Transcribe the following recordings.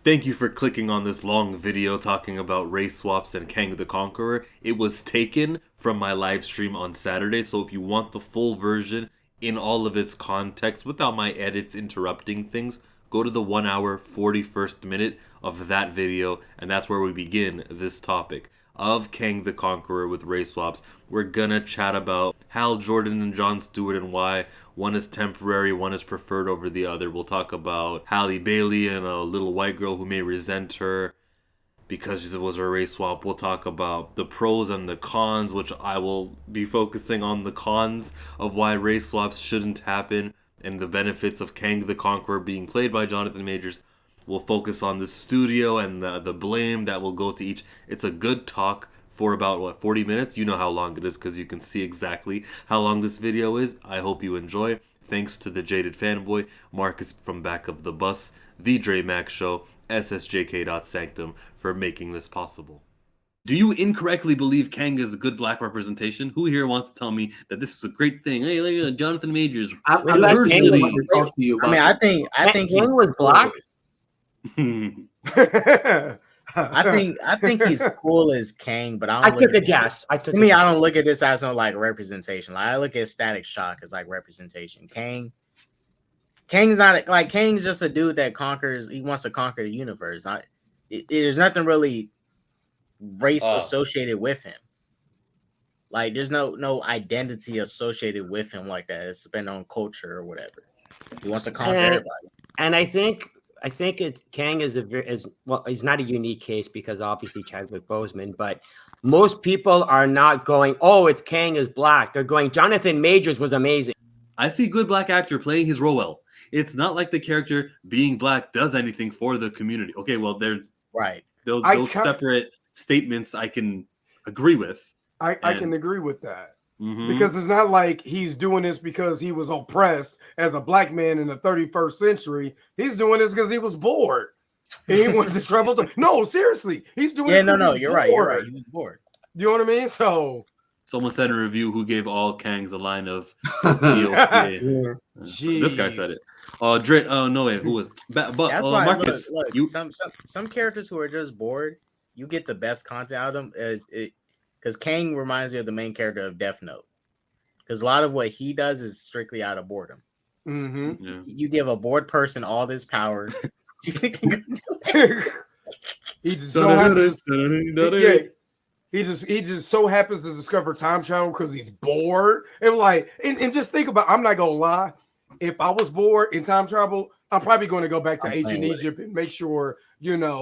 Thank you for clicking on this long video talking about race swaps and Kang the Conqueror. It was taken from my live stream on Saturday, so if you want the full version in all of its context without my edits interrupting things, go to the 1 hour 41st minute of that video, and that's where we begin this topic of Kang the Conqueror with race swaps. We're gonna chat about Hal Jordan and Jon Stewart and why one is temporary, one is preferred over the other. We'll talk about Halle Bailey and a little white girl who may resent her because it was a race swap. We'll talk about the pros and the cons, which I will be focusing on the cons of why race swaps shouldn't happen and the benefits of Kang the Conqueror being played by Jonathan Majors. We'll focus on the studio and the blame that will go to each. It's a good talk for about 40 minutes. You know how long it is because you can see exactly how long this video is. I hope you enjoy. Thanks to the Jaded Fanboy, Marcus from Back of the Bus, The Dre Max Show, SSJK.Sanctum for making this possible. Do you incorrectly believe Kang is a good black representation? Who here wants to tell me that this is a great thing? Hey, look at Jonathan Majors. I think Kang was black. I think he's cool as Kang, but I took a guess. I don't look at this as no like representation. Like I look at Static Shock as like representation. Kang's not like Kang's just a dude that conquers. He wants to conquer the universe. There's nothing really race associated with him. Like there's no identity associated with him like that. It's been on culture or whatever. He wants to conquer everybody. And I think Kang is well. He's not a unique case because obviously Chadwick Boseman, but most people are not going, "Oh, it's Kang is black." They're going, "Jonathan Majors was amazing." I see good black actor playing his role well. It's not like the character being black does anything for the community. Okay, well, there's right. Those separate statements I can agree with. I can agree with that. Because it's not like he's doing this because he was oppressed as a black man in the 31st century. He's doing this because he was bored. And he wanted to travel to. No, seriously. He's doing this. You're right. You're right. He was bored. You know what I mean? So someone said in a review who gave all Kangs a line of This guy said it. Dre, no way. Who was that's why Marcus? Look, some characters who are just bored, you get the best content out of them. Because Kang reminds me of the main character of Death Note. Because a lot of what he does is strictly out of boredom. Yeah. You give a bored person all this power. He just so happens. He just so happens to discover time travel because he's bored. And just think about. I'm not gonna lie. If I was bored in time travel, I'm probably going to go back to ancient Egypt and make sure,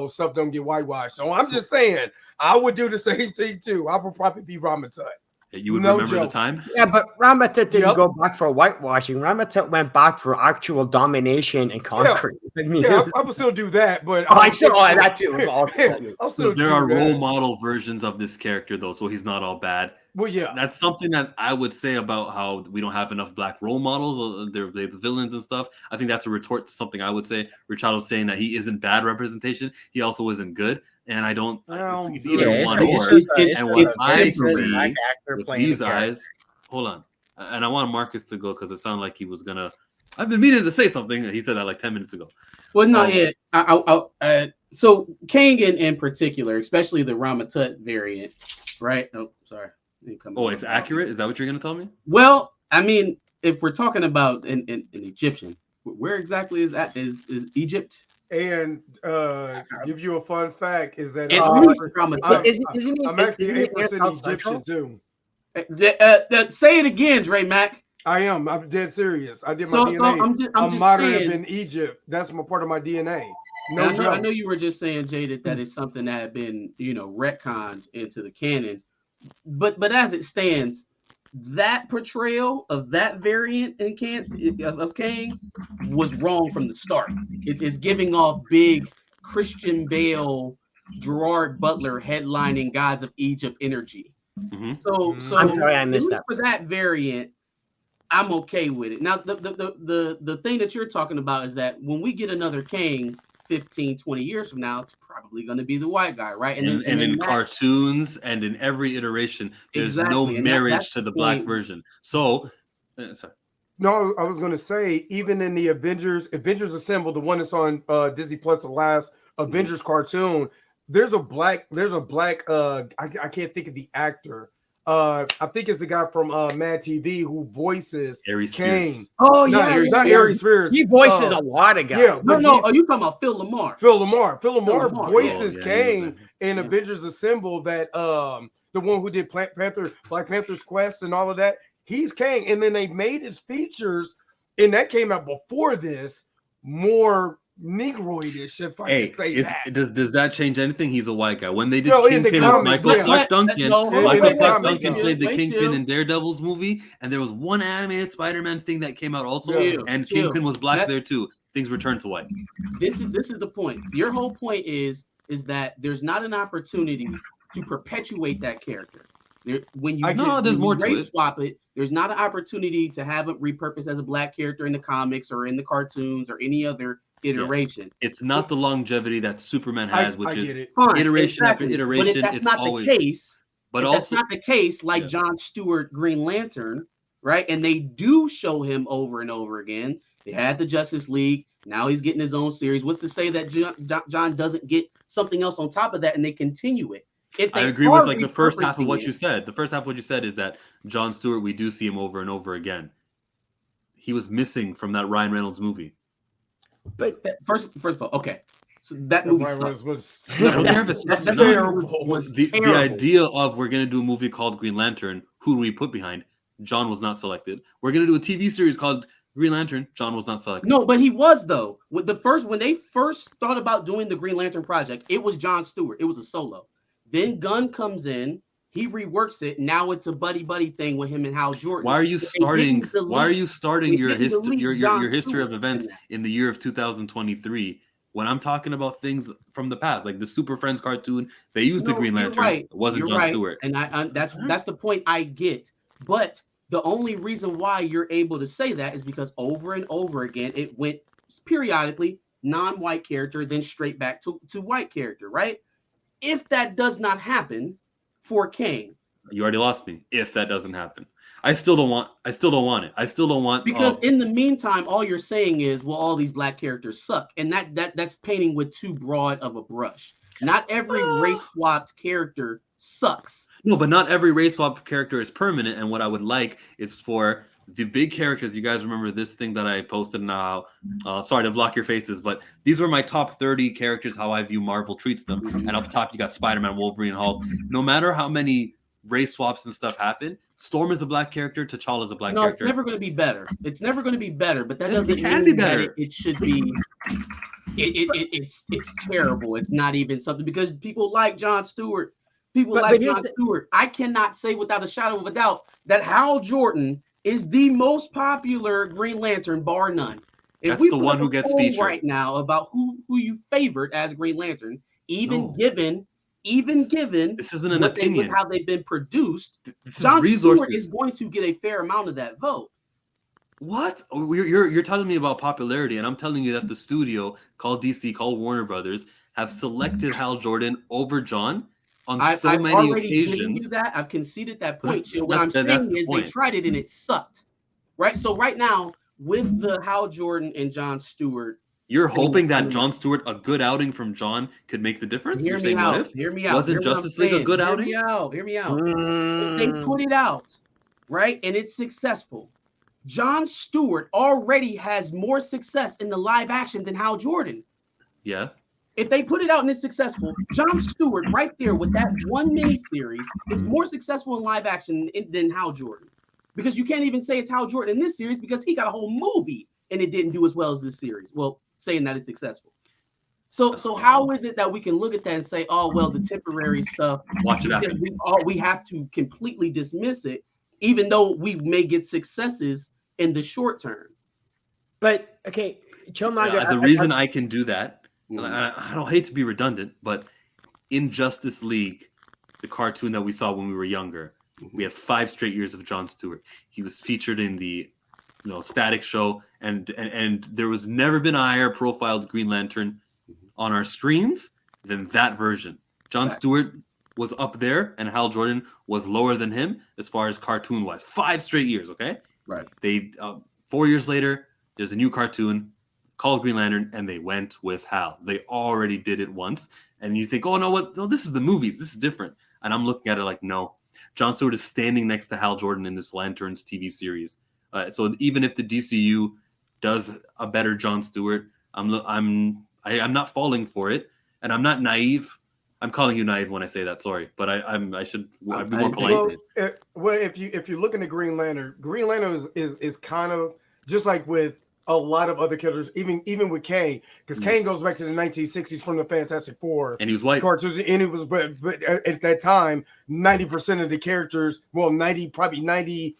stuff don't get whitewashed. So I'm just saying, I would do the same thing too. I would probably be Ramatut. You would remember the time? Yeah, but Ramatut didn't go back for whitewashing. Ramatut went back for actual domination and conquering. I would still do that, but that too. There are role model versions of this character though, so he's not all bad. Well, yeah, that's something that I would say about how we don't have enough black role models. They're the villains and stuff. I think that's a retort to something I would say. Richado's saying that he isn't bad representation. He also isn't good, and I don't. It's either one or. And what I see with these eyes, hold on, and I want Marcus to go because it sounded like he was gonna. I've been meaning to say something. He said that like 10 minutes ago. Well, no, so Kang in particular, especially the Ramatut variant, right? Oh, sorry. Oh, it's accurate? Is that what you're going to tell me? Well, I mean, if we're talking about an Egyptian, where exactly is Egypt? And give you a fun fact is that I'm actually 8% Egyptian too. Say it again, Dre Mac. I am. I'm dead serious. I did my DNA. I'm modern in Egypt. That's part of my DNA. I know you were just saying, Jay, that is something that had been, retconned into the canon. But as it stands, that portrayal of that variant of Kang was wrong from the start. It's giving off big Christian Bale, Gerard Butler headlining Gods of Egypt energy. So I'm sorry I missed that. For that variant, I'm okay with it. Now the thing that you're talking about is that when we get another Kang 15, 20 years from now, it's probably going to be the white guy, right? And in cartoons and in every iteration, there's no marriage to the black version. So, sorry. No, I was going to say, even in the Avengers Assemble, the one that's on Disney Plus, the last Avengers cartoon, there's a black I can't think of the actor. I think it's the guy from Mad TV who voices Aries Kang. Spears. Oh Not, yeah, not Aries Spears. he voices a lot of guys. Yeah, but No, he's- are you talking about Phil Lamar? Phil Lamar. Phil Lamar Lamar. voices Oh, yeah, Kang in Yeah. Avengers Assemble. That the one who did Black Panther's Quest and all of that. He's Kang, and then they made his features, and that came out before this, more Negroidish, if I Hey, can say that. does that change anything? He's a white guy. When they did No, in the Kingpin with comics, Michael yeah. Clark Duncan, No, in Michael the Clark comics, Duncan yeah. played the Wait, Kingpin chill. in Daredevil's movie, and there was one animated Spider-Man thing that came out also, Chill, and chill. Kingpin was black That- there too. Things returned to white. This is the point. Your whole point is that there's not an opportunity to perpetuate that character. When you there's more to race it. swap it, there's not an opportunity to have it repurposed as a black character in the comics or in the cartoons or any other iteration. It's not the longevity that Superman I has, which get is it. Fine, iteration after exactly. But iteration, if that's it's not always- the case, but if also that's not the case, like Yeah. John Stewart, Green Lantern, right? And they do show him over and over again. They had the Justice League. Now he's getting his own series. What's to say that John doesn't get something else on top of that and they continue it? If I they agree are with like the first half of repurposing what it- you said. The first half of what you said is that John Stewart, we do see him over and over again. He was missing from that Ryan Reynolds movie. But First of all, okay. So that movie sucked. I don't care if it's That not. movie terrible. was The terrible. idea of we're gonna do a movie called Green Lantern. Who do we put behind? John was not selected. We're gonna do a TV series called Green Lantern. John was not selected. No, but he was though. When they first thought about doing the Green Lantern project, it was John Stewart. It was a solo. Then Gunn comes in, he reworks it. Now it's a buddy thing with him and Hal Jordan. Why are you They starting? didn't delete- Why are you starting they your didn't history? delete Your John history of Stewart events in that. in the year of 2023? When I'm talking about things from the past, like the Super Friends cartoon, they used the No, Green you're Lantern. right. It wasn't You're John right. Stewart. And that's the point I get. But the only reason why you're able to say that is because over and over again it went periodically non-white character, then straight back to white character, right? If that does not happen for Kang, You already lost me. If that doesn't happen, I still don't want it. I still don't want because in the meantime, all you're saying is, well, all these black characters suck, and that's painting with too broad of a brush. Not every race swapped character sucks. No, but not every race swap character is permanent. And what I would like is for the big characters. You guys remember this thing that I posted now? Sorry to block your faces, but these were my top 30 characters, how I view Marvel treats them. And up top, you got Spider-Man, Wolverine, Hulk. No matter how many race swaps and stuff happen, Storm is a black character, T'Challa is a black No, character. it's never going to be better. It's never going to be better, but that It doesn't can mean be that better. it should be. It's terrible. It's not even something because people like John Stewart. People But like here's John the- Stewart. I cannot say without a shadow of a doubt that Hal Jordan is the most popular Green Lantern, bar none. If That's we the put one up who a gets poll featured. right now about who you favored as Green Lantern, even No. given This isn't an what they, opinion. how they've been produced, This is John Stewart resources. is going to get a fair amount of that vote. What? You're telling me about popularity, and I'm telling you that the studio called DC, called Warner Brothers, have selected Hal Jordan over John on I've many already given you occasions. that. I've conceded that point. That's- Chill. What I'm that's saying the is point. they tried it and it sucked. Right? So right now, with the Hal Jordan and John Stewart, You're hoping that John Stewart, a good outing from John, could make the difference. hear You're me saying what out. if? Hear me out. Wasn't Hear what I'm Justice League a saying. good Hear outing? me out. Hear me out. If they put it out, right, and it's successful, John Stewart already has more success in the live action than Hal Jordan. Yeah. If they put it out and it's successful, John Stewart right there with that one miniseries is more successful in live action than Hal Jordan. Because you can't even say it's Hal Jordan in this series because he got a whole movie and it didn't do as well as this series. Well, saying that it's successful. So how is it that we can look at that and say, oh, well, the temporary stuff, Watch it happen. we have to completely dismiss it, even though we may get successes in the short term. But okay, Killmonger. The reason I can do that, and Mhm. I don't hate to be redundant, but in Justice League, the cartoon that we saw when we were younger, we had 5 straight years of John Stewart. He was featured in the Static show, and there was never been a higher profiled Green Lantern on our screens than that version. John Fact. Stewart was up there, and Hal Jordan was lower than him as far as cartoon wise. 5 straight years, okay? Right. They 4 years later, there's a new cartoon. called Green Lantern, and they went with Hal. They already did it once, and you think, oh no, what? No, this is the movies. This is different. And I'm looking at it like, no, John Stewart is standing next to Hal Jordan in this Lanterns TV series. So even if the DCU does a better John Stewart, I'm not falling for it, and I'm not naive. I'm calling you naive when I say that. Sorry, but I'd be more polite. Well, if you're looking at Green Lantern is kind of just like with a lot of other characters, even with Kang, because Kang goes back to the 1960s from the Fantastic Four, and he was white cartoons, and it was, but at that time, 90% of the characters, well, 97%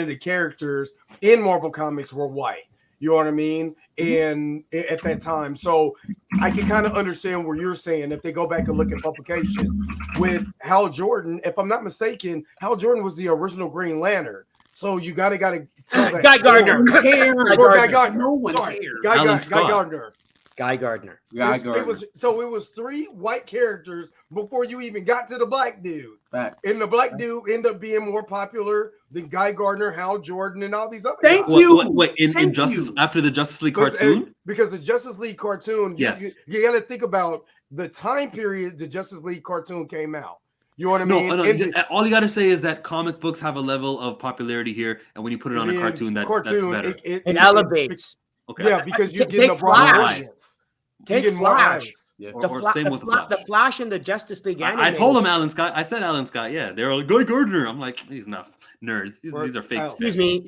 of the characters in Marvel Comics were white. You know what I mean? And at that time, so I can kind of understand where you're saying if they go back and look at publication with Hal Jordan. If I'm not mistaken, Hal Jordan was the original Green Lantern. So you gotta tell that Guy Gardner. Guy Gardner. No one Sorry, cares. Guy Scott. Gardner. Guy Gardner. It was 3 white characters before you even got to the black dude. Fact. And the black dude ended up being more popular than Guy Gardner, Hal Jordan, and all these other Thank guys. you. Wait, in Justice you. after the Justice League cartoon? Because the Justice League cartoon, Yes. you got to think about the time period the Justice League cartoon came out. You know what I mean? No, all you got to say is that comic books have a level of popularity here, and when you put it on a cartoon, that's better. It elevates. Okay. Yeah, because you're Take getting a broader Flash. audience. Take You're getting more Flash. eyes. Yeah. Or same with the Flash. The Flash and the Justice League. I told him Alan Scott. I said Alan Scott. Yeah, they're like Guy Gardner. I'm like, he's not nerds. These are fake. Excuse me.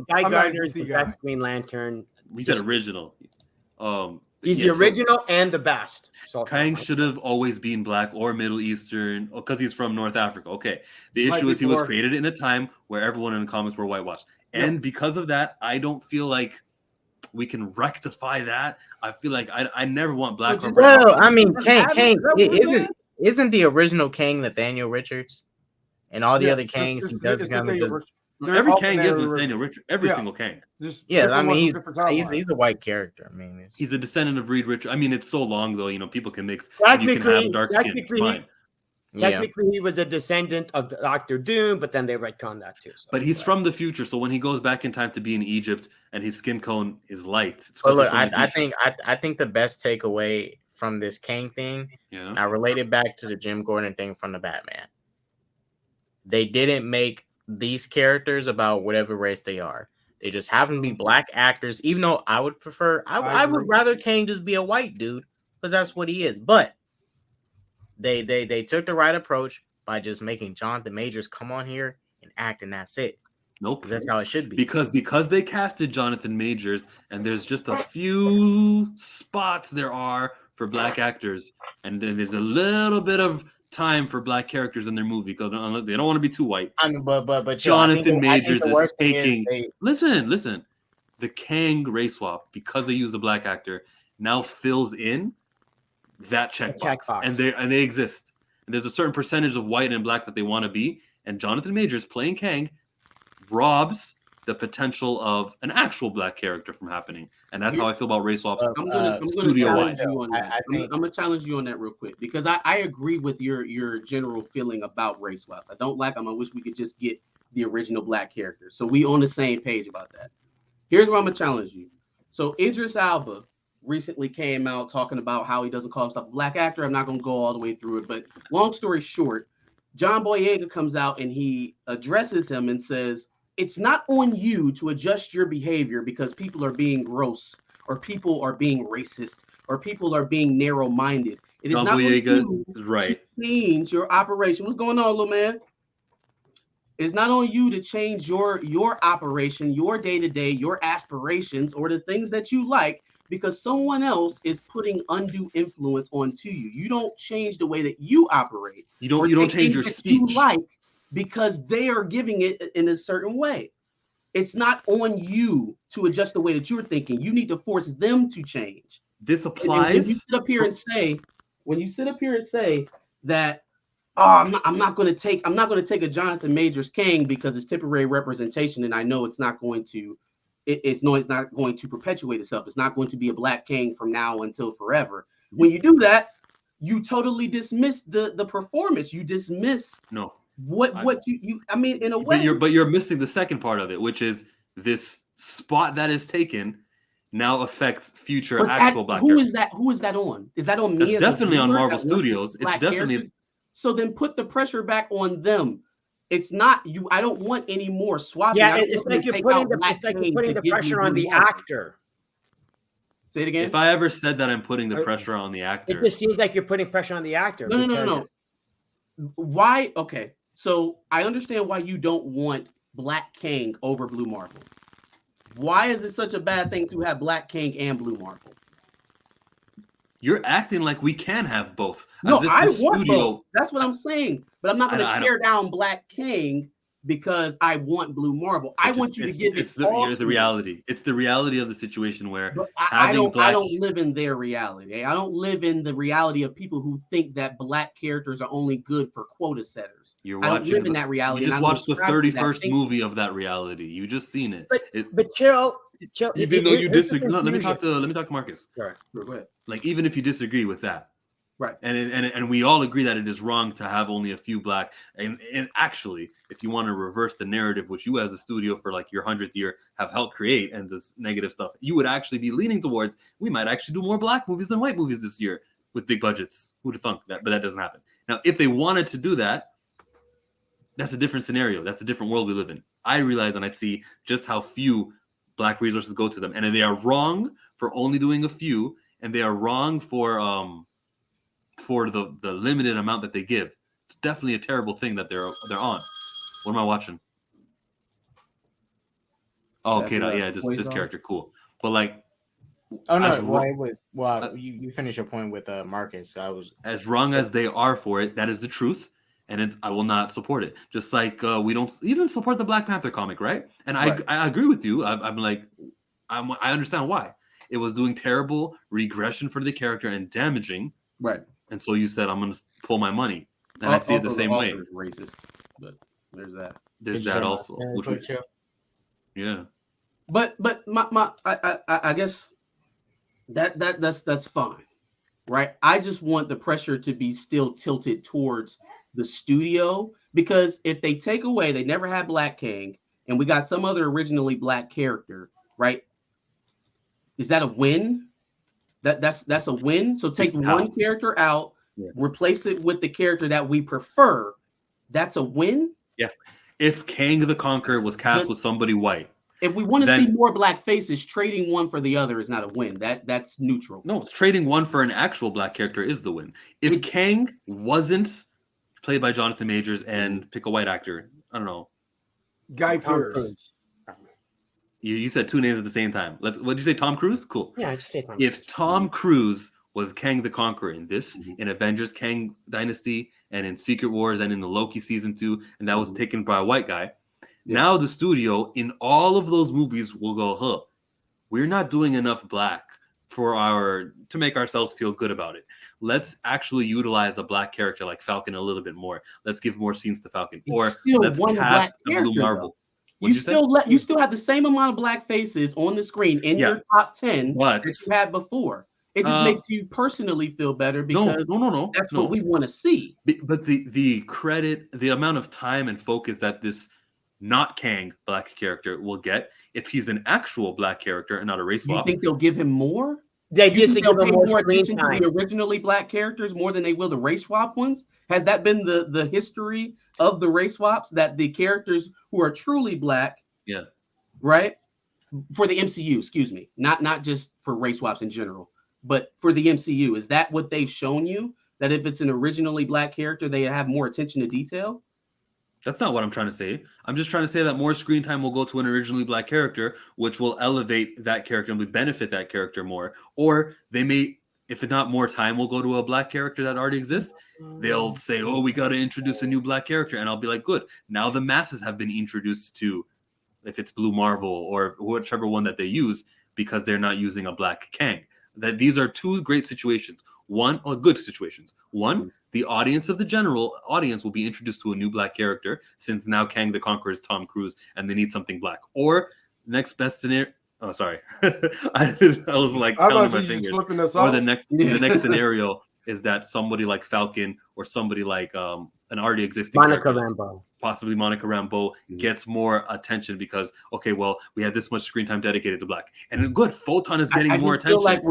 Guy I'm not a Gardner is DC the guy. best Green Lantern. We said original. He's yeah, the original and the best. So Kang should have always been black or Middle Eastern because he's from North Africa. Okay. The Like issue is he was before. created in a time where everyone in the comics were whitewashed. And because of that, I don't feel like we can rectify that. I feel like I never want black or brown. Well, I mean, Kang Is that what we're isn't the original Kang Nathaniel Richards, and all the Yeah, other Kangs he does it's kind the of thing, just, they're Every all Kang is Nathaniel Nathaniel Richards. Every Yeah. single Kang. just yeah. different I mean, ones with different timelines. he's a white character. I mean, it's, He's a descendant of Reed Richards. I mean, it's so long though. You know, people can mix. And you can have dark skin. It's fine. Technically, he was a descendant of Doctor Doom, but then they retconned that too. So. But he's from the future, so when he goes back in time to be in Egypt and his skin tone is light, it's But 'cause look, he's from the I future. think the best takeaway from this Kang thing, Yeah. I relate it back to the Jim Gordon thing from the Batman. They didn't make these characters about whatever race they are. They just happen to be black actors, even though I would prefer, I would rather Kang just be a white dude because that's what he is. But they took the right approach by just making Jonathan Majors come on here and act, and that's it. Nope. 'Cause that's how it should be. Because they casted Jonathan Majors, and there's just a few spots there are for black actors, and then there's a little bit of time for black characters in their movie because they don't want to be too white. I mean, but Jonathan I think Majors the is worst thing taking. they- Listen. The Kang race swap, because they use a black actor, now fills in that checkbox, checkbox. and they exist. And there's a certain percentage of white and black that they want to be, and Jonathan Majors playing Kang robs the potential of an actual black character from happening, and that's how I feel about race swaps. I'm gonna studio-wide. challenge you on that. I'm gonna challenge you on that real quick because I agree with your general feeling about race swaps. I don't like them. I wish we could just get the original black character. So we on the same page about that. Here's where I'm gonna challenge you. So Idris Elba recently came out talking about how he doesn't call himself a black actor. I'm not gonna go all the way through it, but long story short, John Boyega comes out and he addresses him and says, it's not on you to adjust your behavior because people are being gross or people are being racist or people are being narrow-minded. It is John not on Boyega you is right. to change your operation. What's going on, little man? It's not on you to change your operation, your day-to-day, your aspirations, or the things that you like because someone else is putting undue influence onto you. You don't change the way that you operate. You don't change your that speech. You like because they are giving it in a certain way. It's not on you to adjust the way that you're thinking. You need to force them to change. This And applies. when you sit up here and say that, oh, I'm not going to take a Jonathan Majors Kang because it's temporary representation, and I know it's not going to perpetuate itself. It's not going to be a black Kang from now until forever. When you do that, you totally dismiss the performance. You dismiss what you I mean, in a way. But you're missing the second part of it, which is this spot that is taken now affects future But actual black who characters. is that? Who is that on? Is that on me? That's as a definitely on viewer Marvel that wants to Studios. see It's black definitely characters? So then put the pressure back on them. It's not you. I don't want any more swapping. Yeah, I don't it's want them like to you're take putting out the Black it's like you're King putting to the give me pressure on Blue the Marvel. actor. Say it again. If I ever said that I'm putting the I- pressure on the It actor, just seems like you're putting pressure on the actor. No. because- Why? Okay, so I understand why you don't want Black King over Blue Marvel. Why is it such a bad thing to have Black King and Blue Marvel? you're acting like we can have both. No, as if I the want studio. both. That's what I'm saying. But I'm not going I to don't- tear down Black King because I want Blue Marvel. I It's want just- you to it's- give it's it all the to me. reality. It's the reality of the situation where But I having don't. black. I don't live in their reality. I don't live in the reality of people who think that Black characters are only good for quota setters. You're I don't watching. live in that reality. You and just I don't watched the subscribe to that 31st thinking. movie of that reality. You just seen it. But chill. Even though you Here's the disagree, let me talk confusion. to Marcus. Sure, go ahead. Like even if you disagree with that, Right. and we all agree that it is wrong to have only a few black. And actually, if you want to reverse the narrative, which you as a studio for like your 100th year have helped create, and this negative stuff, you would actually be leaning towards we might actually do more black movies than white movies this year with big budgets. Who'd have thunk that? But that doesn't happen. Now, if they wanted to do that, that's a different scenario. That's a different world we live in. I realize and I see just how few black resources go to them, and they are wrong for only doing a few, and they are wrong for the limited amount that they give. It's definitely a terrible thing that they're on. What am I watching? Oh, okay, yeah, this character, cool. But like, Oh no, as well, wrong- it was, well you finish your point with Marcus. I was as wrong as they are for it, that is the truth, and I will not support it. Just like you didn't support the Black Panther comic, right? And Right. I agree with you. I understand why. It was doing terrible regression for the character and damaging, Right. and so you said I'm going to pull my money, and I see it the Also, same way. author is racist, but there's that. There's that also, which we, yeah. But I guess that's fine, right? I just want the pressure to be still tilted towards the studio, because if they take away, they never had Black King, and we got some other originally black character, right? Is that a win? That's a win. So take one character out, replace it with the character that we prefer. That's a win. Yeah. If Kang the Conqueror was cast with somebody white. If we want to then- see more black faces, trading one for the other is not a win. That's neutral. No, it's trading one for an actual black character is the win. If Kang wasn't played by Jonathan Majors and pick a white actor, I don't know. Guy Tom Pearce. Cruise. You said two names at the same time. What did you say? Tom Cruise? Cool. Yeah, I just say Tom If Cruise. Tom Cruise was Kang the Conqueror in this, in Avengers Kang Dynasty, and in Secret Wars, and in the Loki season 2, and that was taken by a white guy, now the studio in all of those movies will go, huh, we're not doing enough black to make ourselves feel good about it. Let's actually utilize a black character like Falcon a little bit more. Let's give more scenes to Falcon, It's or still let's one cast black a Blue character, Marvel. You What'd say? still have the same amount of black faces on the screen in your top 10 But- that you had before. It just makes you personally feel better because no. that's what we want to see. But the credit, the amount of time and focus that this not Kang black character will get if he's an actual black character and not a race You swap. think they'll give him more? They You just think give they'll them pay more more screen attention to time. the originally black characters more than they will the race swap ones? Has that been the history of the race swaps, that the characters who are truly black, Yeah. right? For the MCU, excuse me, not just for race swaps in general, but for the MCU, is that what they've shown you? That if it's an originally black character, they have more attention to detail? That's not what I'm trying to say. I'm just trying to say that more screen time will go to an originally black character, which will elevate that character and will benefit that character more. Or they may, if not more time will go to a black character that already exists, they'll say, oh, we got to introduce a new black character. And I'll be like, good. Now the masses have been introduced to, if it's Blue Marvel or whichever one that they use, because they're not using a black Kang. That these are two great situations. Good situations. One, the audience of the general audience will be introduced to a new black character, since now Kang the Conqueror is Tom Cruise and they need something black. Or next best scenario. Oh, sorry. I was like I'm counting about my to say you fingers. just flipping us Or off. the next scenario is that somebody like Falcon or somebody like an already existing Monica character, Rambeau. possibly Monica Rambeau, Mhm. gets more attention because, okay, well, we had this much screen time dedicated to Black. And good, Photon is getting I more just feel attention.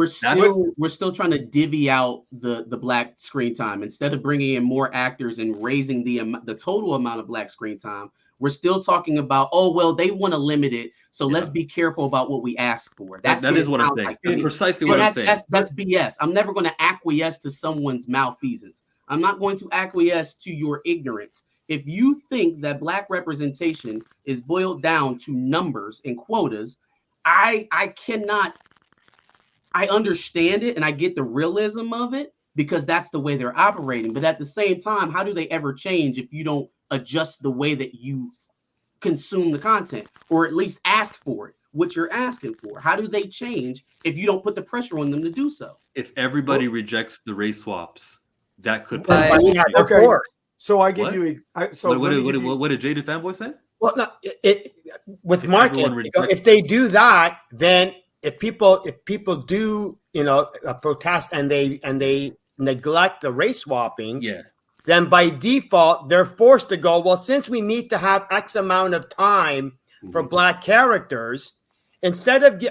like we're still trying to divvy out the Black screen time instead of bringing in more actors and raising the total amount of Black screen time. We're still talking about, oh, well, they want to limit it, so let's be careful about what we ask for. that is what I'm saying. Like That's me. precisely And what I'm saying. That's BS. I'm never going to acquiesce to someone's malfeasance. I'm not going to acquiesce to your ignorance. If you think that Black representation is boiled down to numbers and quotas, I cannot. I understand it and I get the realism of it because that's the way they're operating. But at the same time, how do they ever change if you don't adjust the way that you consume the content, or at least ask for it, what you're asking for? How do they change if you don't put the pressure on them to do so? If everybody rejects the race swaps, that could But possibly yeah, change. they're Okay. for it. So I give What? you. So what, let me what, give you- what did Jaded Fanboy say? Well, no, with If market, everyone rejects- if they do that, then if people do, protest and they neglect the race swapping, Yeah. then by default they're forced to go, well, since we need to have X amount of time for Black characters, instead of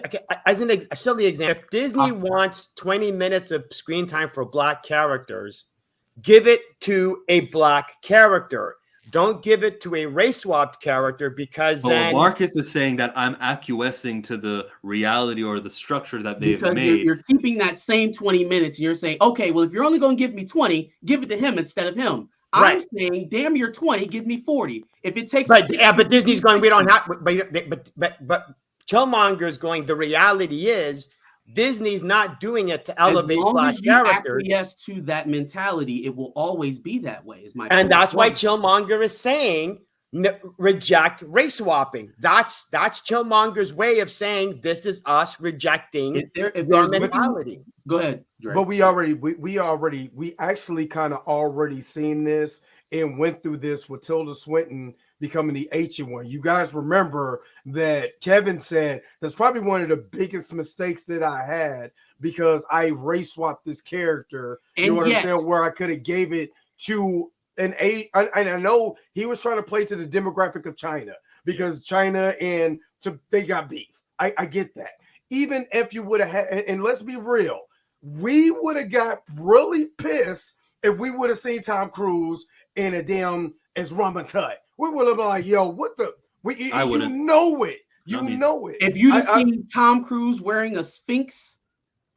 as a silly example, if Disney wants 20 minutes of screen time for Black characters, give it to a Black character. Don't give it to a race swapped character because then Marcus is saying that I'm acquiescing to the reality or the structure that they've Because made. you're keeping that same 20 minutes and you're saying, okay, well, if you're only going to give me 20, give it to him instead of him. I'm Right. saying, damn your 20, give me 40. If it takes but 60, yeah, but Disney's going, we don't have, but Killmonger's going, the reality is Disney's not doing it to elevate as long Black as you characters. acquiesce to that mentality, it will always be that way. Is my And point. that's why Killmonger is saying reject race swapping. That's Killmonger's way of saying this is us rejecting if they're their looking- mentality. go ahead, Dre. But we actually kind of already seen this and went through this with Tilda Swinton becoming the ancient one. You guys remember that Kevin said that's probably one of the biggest mistakes that I had because I race swapped this character. And you know what yet- I'm saying? Where I could have gave it to an A. And I know he was trying to play to the demographic of China because China and they got beef. I get that. Even if you would have had, and let's be real, we would have got really pissed if we would have seen Tom Cruise in a damn as Rama Tut. We would have been like, yo, what the? I You wouldn't. know it. You I mean, know it. if you I- see Tom Cruise wearing a Sphinx,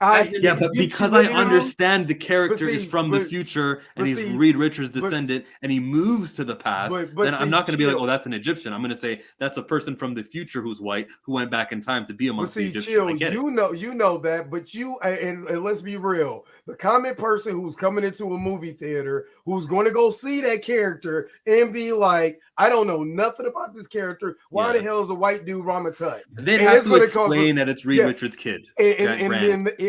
I, Yeah, but because I understand the character see, is from the but- future and but he's see, Reed Richards' but- descendant and he moves to the past, but then see, I'm not going to be like, chill. oh, that's an Egyptian. I'm going to say that's a person from the future who's white who went back in time to be But amongst the see, Egyptians. chill. I get it. You know that, but and let's be real. The common person who's coming into a movie theater who's going to go see that character and be like, I don't know nothing about this character. Why Yeah. the hell is a white dude Rama Tut? They'd and have it's to gonna cause explain that it's Reed yeah. Richards' kid.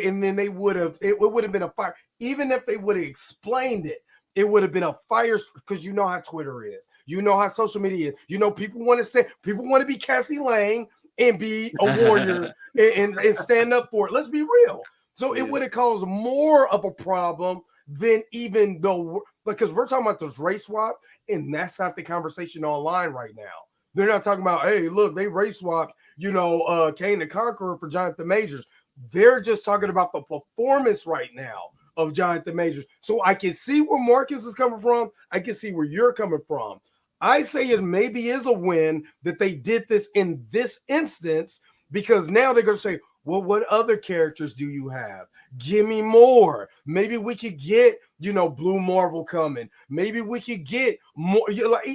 And then they would have it would have been a fire. Even if they would have explained it, it would have been a fire because you know how Twitter is. You know how social media is. You know, people want to be Cassie Lang and be a warrior and stand up for it. Let's be real. So it would have caused more of a problem than even though, because we're talking about this race swap, and that's not the conversation online right now. They're not talking about, hey, look, they race swapped, Kane the Conqueror for Jonathan Majors. They're just talking about the performance right now of Jonathan Majors. So I can see where Marcus is coming from. I can see where you're coming from. I say it maybe is a win that they did this in this instance, because now they're going to say, well, what other characters do you have? Give me more. Maybe we could get, Blue Marvel coming. Maybe we could get more.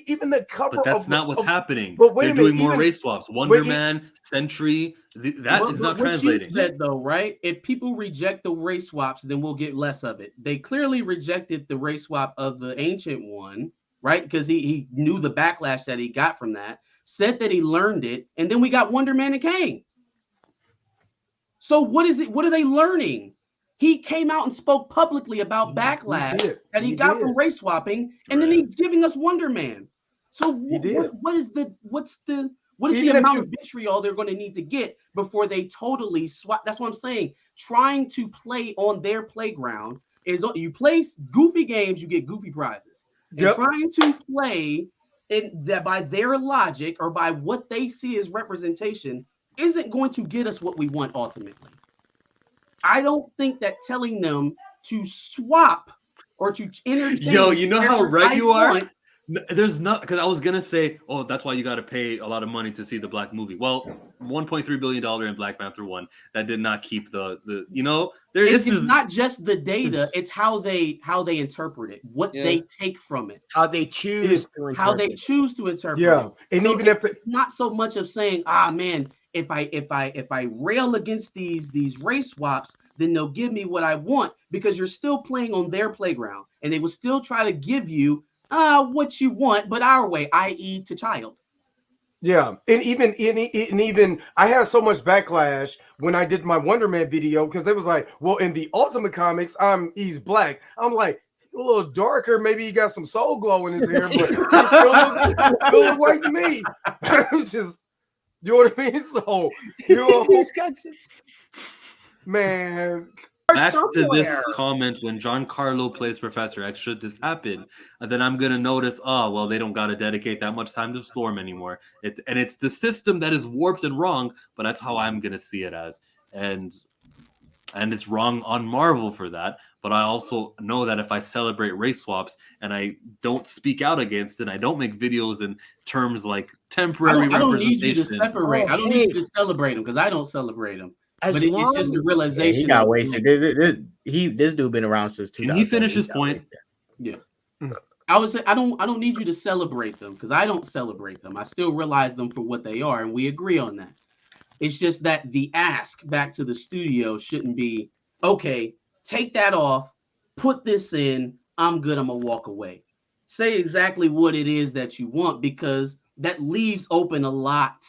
Even the cover. But that's not what's happening. But wait They're a minute, doing more even- race swaps. Wonder but Man, Sentry. That is not what translating. You said, though, right? If people reject the race swaps, then we'll get less of it. They clearly rejected the race swap of the Ancient One, right? Because he knew the backlash that he got from that, said that he learned it, and then we got Wonder Man and Kang. So what is it? What are they learning? He came out and spoke publicly about backlash that he got from race swapping, and then he's giving us Wonder Man. So what is the amount of vitriol they're going to need to get before they totally swap? That's what I'm saying. Trying to play on their playground is, you play goofy games, you get goofy prizes. and Yep. trying to play in that by their logic or by what they see as representation isn't going to get us what we want ultimately. I don't think that telling them to swap or to interchange. Yo, you know how right you are? want- There's not, because I was gonna say, oh, that's why you got to pay a lot of money to see the Black movie. Well, $1.3 billion in Black Panther 1 that did not keep the there It's is not just the data; it's how they interpret it, what Yeah. they take from it, How they choose to how they interpret. choose to interpret Yeah, it. and So even if it's not so much of saying, ah, man, if I rail against these race swaps, then they'll give me what I want, because you're still playing on their playground, and they will still try to give you what you want, but our way, i.e., to child. Yeah, and even I had so much backlash when I did my Wonder Man video because it was like, well, in the Ultimate Comics, he's black. I'm like, a little darker, maybe he got some soul glow in his hair, but he still look like me. It's just, you know what I mean? So He's got some- man, back to this somewhere. comment when Giancarlo plays Professor X. Should this happen, then I'm gonna notice. Oh well, they don't gotta dedicate that much time to Storm anymore. And it's the system that is warped and wrong. But that's how I'm gonna see it as, and it's wrong on Marvel for that. But I also know that if I celebrate race swaps and I don't speak out against it, I don't make videos in terms like temporary I don't need you to representation. separate. Oh, I don't hey. need you to celebrate them, because I don't celebrate them. As But it's long just a Yeah, realization. he got of, wasted. This dude been around since 2000. Can he finish his point? I would say I don't need you to celebrate them, because I don't celebrate them. I still realize them for what they are, and we agree on that. It's just that the ask back to the studio shouldn't be, okay, take that off, put this in, I'm good, I'm gonna walk away. Say exactly what it is that you want, because that leaves open a lot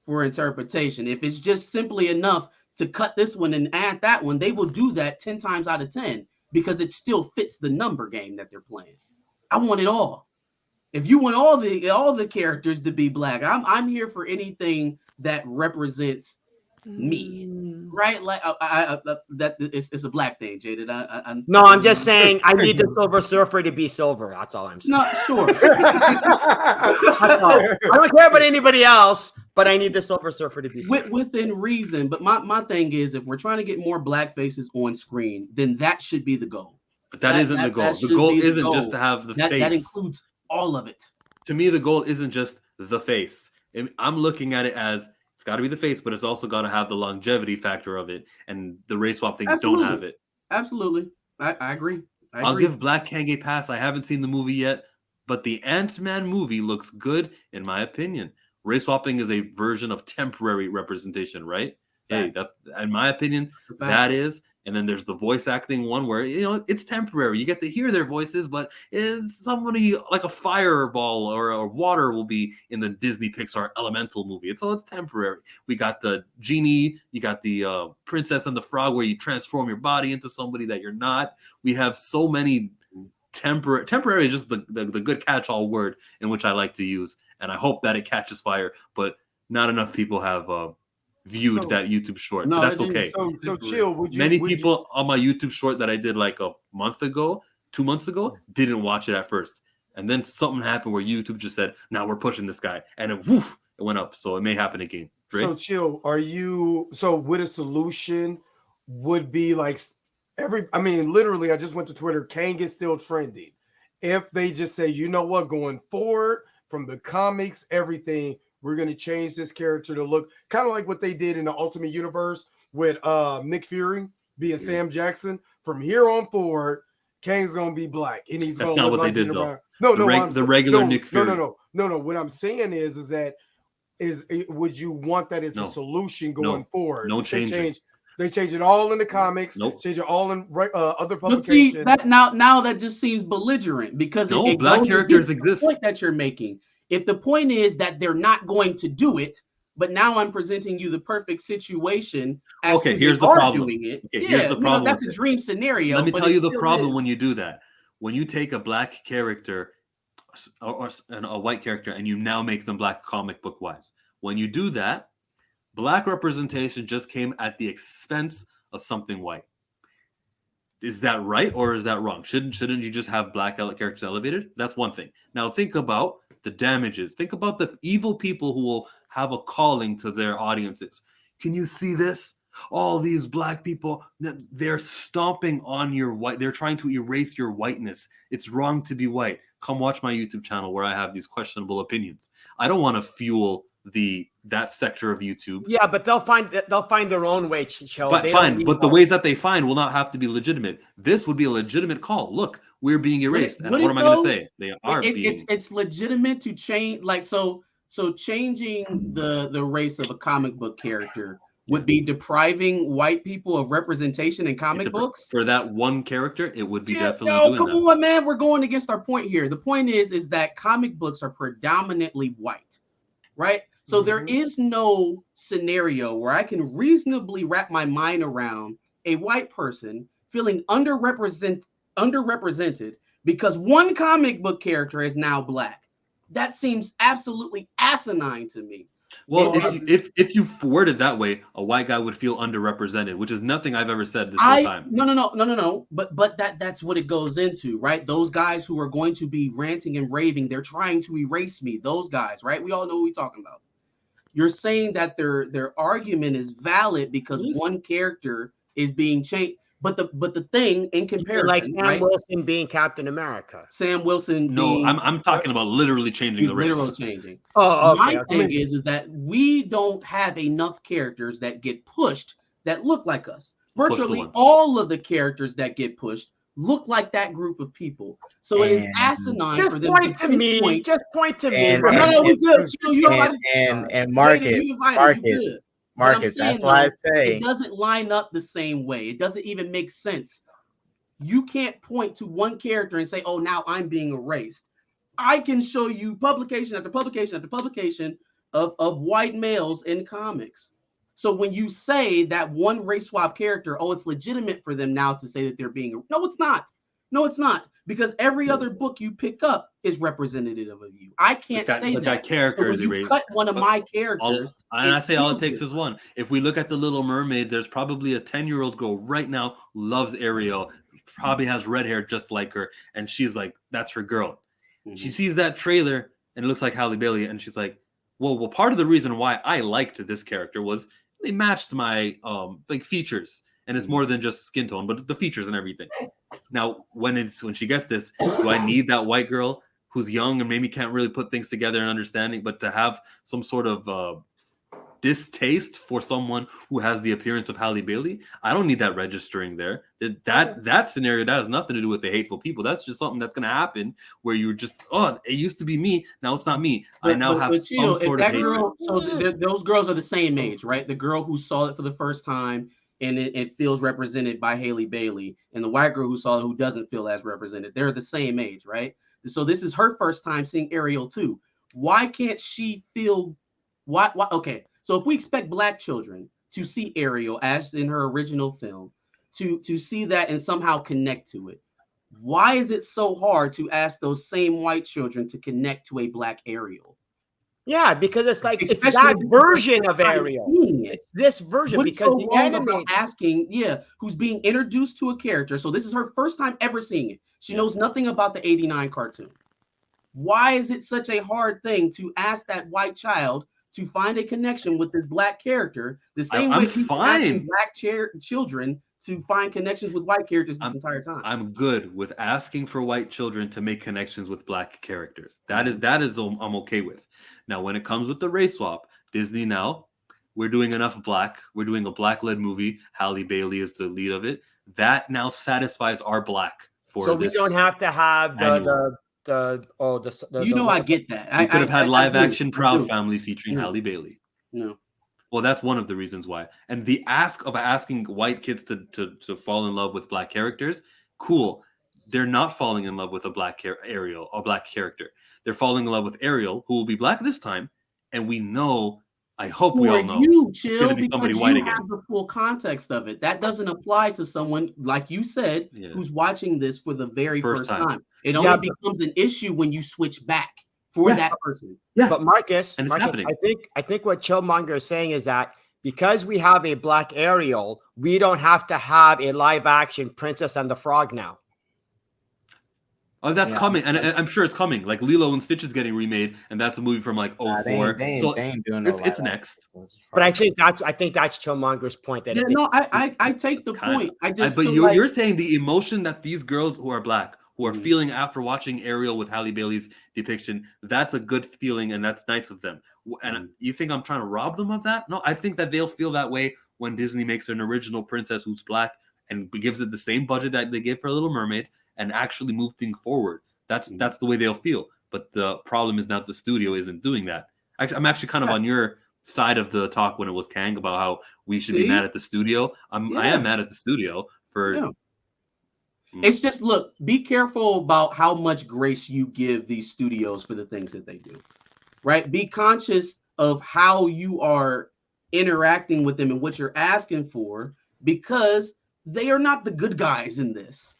for interpretation. If it's just simply enough to cut this one and add that one, they will do that 10 times out of 10, because it still fits the number game that they're playing. I want it all. If you want all the characters to be black, I'm here for anything that represents me, right? Like that it's a black thing, Jaded. No, I'm just saying I need the Silver Surfer to be silver. That's all I'm saying. No, sure. That's all. I don't care about anybody else, but I need the Silver Surfer to be silver. Within reason. But my thing is, if we're trying to get more black faces on screen, then that should be the goal. But that isn't the goal. that The should goal be the isn't goal. just to have the face. That includes all of it. To me, the goal isn't just the face. I'm looking at it as it's got to be the face, but it's also got to have the longevity factor of it. And the race swap thing don't have it. Absolutely. I agree. I'll give Black Kang a pass. I haven't seen the movie yet, but the Ant-Man movie looks good in my opinion. Race swapping is a version of temporary representation, right? Hey, that's in my opinion. That is. And then there's the voice acting one where, it's temporary. You get to hear their voices, but it's somebody like a fireball or a water will be in the Disney Pixar Elemental movie. It's temporary. We got the genie. You got the Princess and the Frog where you transform your body into somebody that you're not. We have so many temporary is just the good catch-all word in which I like to use. And I hope that it catches fire, but not enough people have viewed that YouTube short. No, but that's okay. So chill. Many people on my YouTube short that I did like a month ago, 2 months ago, didn't watch it at first. And then something happened where YouTube just said, now we're pushing this guy. And it went up. So it may happen again. Dre? So chill. Would a solution would be like literally, I just went to Twitter. Kang is still trending. If they just say, you know what, going forward from the comics, everything, we're going to change this character to look kind of like what they did in the Ultimate Universe with Nick Fury being Sam Jackson. From here on forward, Kang's going to be black, and he's going to look like General. The regular Nick Fury. No. What I'm saying is that would you want that as a solution going forward? No change. They change it all in the comics. Nope. Change it all in other publications. But see, that now that just seems belligerent, because it black characters exist. The point that you're making. If the point is that they're not going to do it, but now I'm presenting you the perfect situation. Here's the problem. Here's the problem. That's a dream scenario. Let me tell you the problem when you do that. When you take a black character or a white character and you now make them black comic book wise. When you do that, black representation just came at the expense of something white. Is that right or is that wrong? Shouldn't you just have black characters elevated? That's one thing. Now think about the damages. Think about the evil people who will have a calling to their audiences. Can you see this? All these black people, they're stomping on your white. They're trying to erase your whiteness. It's wrong to be white. Come watch my YouTube channel where I have these questionable opinions. I don't want to fuel that sector of YouTube. Yeah, but they'll find their own way, Cho. But fine, but the ways that they find will not have to be legitimate. This would be a legitimate call. Look, we're being erased. And what am I going to say? They are being. It's legitimate to change, like so changing the race of a comic book character would be depriving white people of representation in comic books. For that one character, it would be definitely doing come that. on, man. We're going against our point here. The point is that comic books are predominantly white, right? So there is no scenario where I can reasonably wrap my mind around a white person feeling underrepresented because one comic book character is now black. That seems absolutely asinine to me. Well, if you worded that way, a white guy would feel underrepresented, which is nothing I've ever said this whole time. No. But that's what it goes into, right? Those guys who are going to be ranting and raving, they're trying to erase me. Those guys, right? We all know what we're talking about. You're saying that their argument is valid because one character is being changed. But the thing in comparison, like Sam Wilson being Captain America. Sam Wilson. No, I'm talking about literally changing the race. Literally changing. Oh, okay. My thing is that we don't have enough characters that get pushed that look like us. Virtually all of the characters that get pushed look like that group of people. So it is asinine for them to me. Just point to me. No, we good. And Marcus, that's why I say it doesn't line up the same way. It doesn't even make sense. You can't point to one character and say, "Oh, now I'm being erased." I can show you publication after publication after publication of white males in comics. So when you say that one race swap character, oh, it's legitimate for them now to say that they're being no, it's not. No, it's not, because every other book you pick up is representative of you. I can't say that character is erased. Cut one of my characters, and I say all it takes is one. If we look at the Little Mermaid, there's probably a 10-year-old girl right now who loves Ariel, probably has red hair just like her, and she's like, that's her girl. She sees that trailer and it looks like Halle Bailey, and she's like, well, part of the reason why I liked this character was they matched my features. And it's more than just skin tone, but the features and everything. Now, when she gets this, do I need that white girl who's young and maybe can't really put things together and understanding, but to have some sort of distaste for someone who has the appearance of Halle Bailey? I don't need that registering there. That scenario, that has nothing to do with the hateful people. That's just something that's going to happen where you're just, oh, it used to be me. Now it's not me. I now have some sort of hatred. So those girls are the same age, right? The girl who saw it for the first time and it feels represented by Halle Bailey, and the white girl who saw it who doesn't feel as represented. They're the same age, right? So this is her first time seeing Ariel too. Why can't she feel why okay, so if we expect black children to see Ariel as in her original film, to see that and somehow connect to it, why is it so hard to ask those same white children to connect to a black Ariel? Yeah, because it's like it's that version of Ariel. It's this version What's because so the wrong anime about asking, who's being introduced to a character. So this is her first time ever seeing it. She knows nothing about the 89 cartoon. Why is it such a hard thing to ask that white child to find a connection with this black character the same way people asking black children to find connections with white characters this entire time? I'm good with asking for white children to make connections with black characters. That is I'm okay with. Now, when it comes with the race swap, Disney now, we're doing enough black. We're doing a black-led movie. Halle Bailey is the lead of it. That now satisfies our black for so this. We don't have to have the I get that. We could have had live-action Proud Family featuring Halle Bailey. No. Well, that's one of the reasons why. And the asking white kids to fall in love with black characters, cool. They're not falling in love with a black Ariel, a black character. They're falling in love with Ariel, who will be black this time. And we know, I hope we all know, it's going to be somebody white again. Have the full context of it. That doesn't apply to someone, like you said, who's watching this for the very first time. It only becomes an issue when you switch back for that person. Yeah. But Marcus, I think what Chillmonger is saying is that because we have a black Ariel, we don't have to have a live action Princess and the Frog now. Oh, that's coming, and I'm sure it's coming. Like Lilo and Stitch is getting remade, and that's a movie from like 04. They ain't doing no it's next. But I think that's Killmonger's point that I take the point. I just but you're saying the emotion that these girls who are black who are feeling after watching Ariel with Halle Bailey's depiction, that's a good feeling and that's nice of them. And you think I'm trying to rob them of that? No, I think that they'll feel that way when Disney makes an original princess who's black and gives it the same budget that they gave for Little Mermaid and actually move things forward. That's the way they'll feel. But the problem is now the studio isn't doing that. I'm actually kind of on your side of the talk when it was Kang about how we should be mad at the studio. I am mad at the studio for. Yeah. It's just, look, be careful about how much grace you give these studios for the things that they do, right? Be conscious of how you are interacting with them and what you're asking for, because they are not the good guys in this,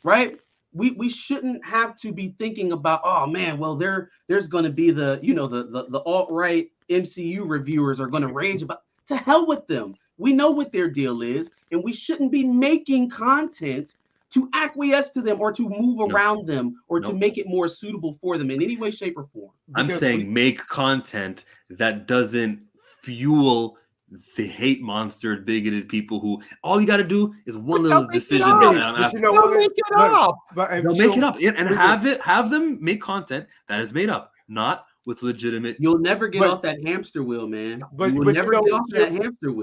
right? We shouldn't have to be thinking about, oh man, well, there's going to be the alt-right MCU reviewers are going to rage about. To hell with them. We know what their deal is, and we shouldn't be making content to acquiesce to them or to move around them or to make it more suitable for them in any way, shape, or form. I'm saying make content that doesn't fuel the hate monster, bigoted people who all you got to do is one little decision. They'll make it up. They'll make it up and have them make content that is made up, not with legitimate. You'll never get off that hamster wheel, man. You will never get off that hamster wheel.